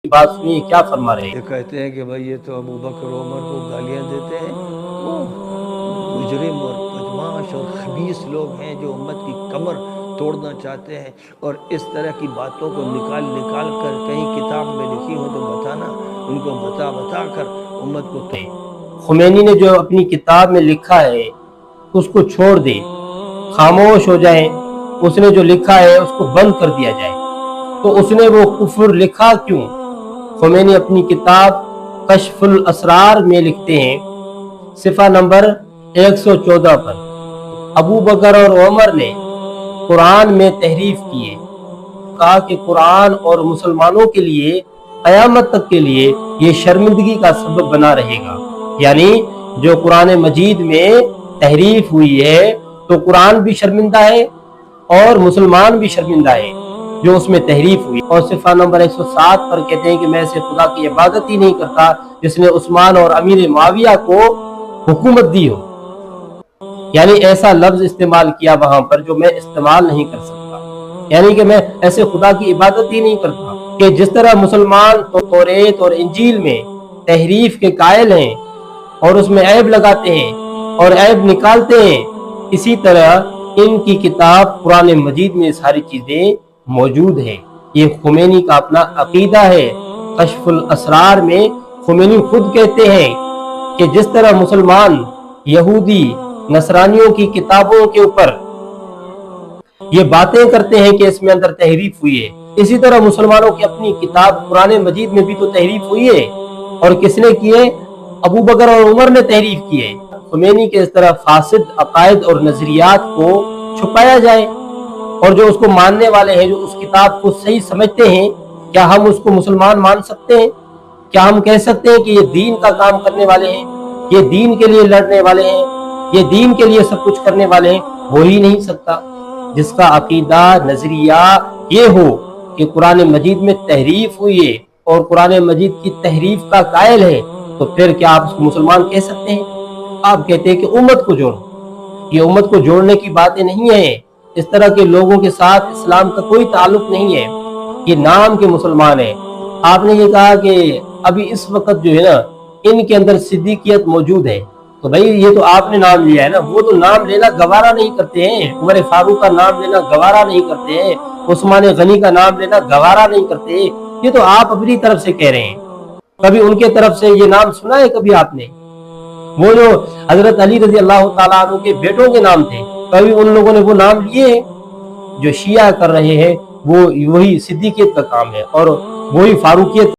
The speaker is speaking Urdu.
بات سنیے کیا فرما رہے ہیں۔ یہ کہتے ہیں کہ بھائی یہ تو ابو بکر و عمر کو گالیاں دیتے ہیں، وہ مجرم اور بدمعاش اور خبیث لوگ ہیں جو امت کی کمر توڑنا چاہتے ہیں، اور اس طرح کی باتوں کو نکال کر کہیں کتاب میں لکھی ہو تو بتانا، ان کو بتا کر امت کو خمینی نے جو اپنی کتاب میں لکھا ہے اس کو چھوڑ دے، خاموش ہو جائیں، اس نے جو لکھا ہے اس کو بند کر دیا جائے۔ تو اس نے وہ کفر لکھا کیوں؟ خمینی اپنی کتاب کشف الاسرار میں لکھتے ہیں صفحہ نمبر 114 پر، ابو بکر اور عمر نے قرآن میں تحریف کیے، کہا کہ قرآن اور مسلمانوں کے لیے قیامت تک کے لیے یہ شرمندگی کا سبب بنا رہے گا۔ یعنی جو قرآن مجید میں تحریف ہوئی ہے تو قرآن بھی شرمندہ ہے اور مسلمان بھی شرمندہ ہے جو اس میں تحریف ہوئی۔ اور صفحہ نمبر 107 پر کہتے ہیں کہ میں سے خدا کی عبادت ہی نہیں کرتا جس نے عثمان اور امیر معاویہ کو حکومت دی ہو۔ یعنی ایسا لفظ استعمال کیا وہاں پر جو میں استعمال نہیں کر سکتا، یعنی کہ میں ایسے خدا کی عبادت ہی نہیں کرتا کہ جس طرح مسلمان توریت اور انجیل میں تحریف کے قائل ہیں اور اس میں عیب لگاتے ہیں اور عیب نکالتے ہیں، اسی طرح ان کی کتاب قرآن مجید میں ساری چیزیں موجود ہیں۔ یہ خمینی کا اپنا عقیدہ ہے۔ کشف الاسرار میں خمینی خود کہتے ہیں کہ جس طرح مسلمان یہودی نصرانیوں کی کتابوں کے اوپر یہ باتیں کرتے ہیں کہ اس میں اندر تحریف ہوئی ہے، اسی طرح مسلمانوں کی اپنی کتاب قرآن مجید میں بھی تو تحریف ہوئی ہے، اور کس نے کی ہے؟ ابو بکر اور عمر نے تحریف کی ہے۔ خمینی کے اس طرح فاسد عقائد اور نظریات کو چھپایا جائے، اور جو اس کو ماننے والے ہیں، جو اس کتاب کو صحیح سمجھتے ہیں، کیا ہم اس کو مسلمان مان سکتے ہیں؟ کیا ہم کہہ سکتے ہیں کہ یہ دین کا کام کرنے والے ہیں، یہ دین کے لیے لڑنے والے ہیں، یہ دین کے لیے سب کچھ کرنے والے ہیں؟ ہو ہی نہیں سکتا۔ جس کا عقیدہ نظریہ یہ ہو کہ قرآن مجید میں تحریف ہوئی ہے اور قرآن مجید کی تحریف کا قائل ہے، تو پھر کیا آپ اس کو مسلمان کہہ سکتے ہیں؟ آپ کہتے ہیں کہ امت کو جوڑو۔ یہ امت کو جوڑنے کی باتیں نہیں ہیں، اس طرح کے لوگوں کے ساتھ اسلام کا کوئی تعلق نہیں ہے، یہ نام کے مسلمان ہیں۔ آپ نے یہ کہا کہ ابھی اس وقت جو ہے نا ان کے اندر صدیقیت موجود ہے، تو بھائی یہ تو آپ نے نام لیا ہے نا، وہ تو نام لینا گوارا نہیں کرتے ہیں، عمر فاروق کا نام لینا گوارا نہیں کرتے ہیں، عثمان غنی کا نام لینا گوارا نہیں کرتے، یہ تو آپ اپنی طرف سے کہہ رہے ہیں۔ کبھی ان کے طرف سے یہ نام سنا ہے کبھی آپ نے؟ وہ جو حضرت علی رضی اللہ تعالیٰ عنہ کے بیٹوں کے نام تھے، کبھی ان لوگوں نے وہ نام لیے ہیں؟ جو شیعہ کر رہے ہیں وہ وہی صدیقیت کا کام ہے اور وہی فاروقیت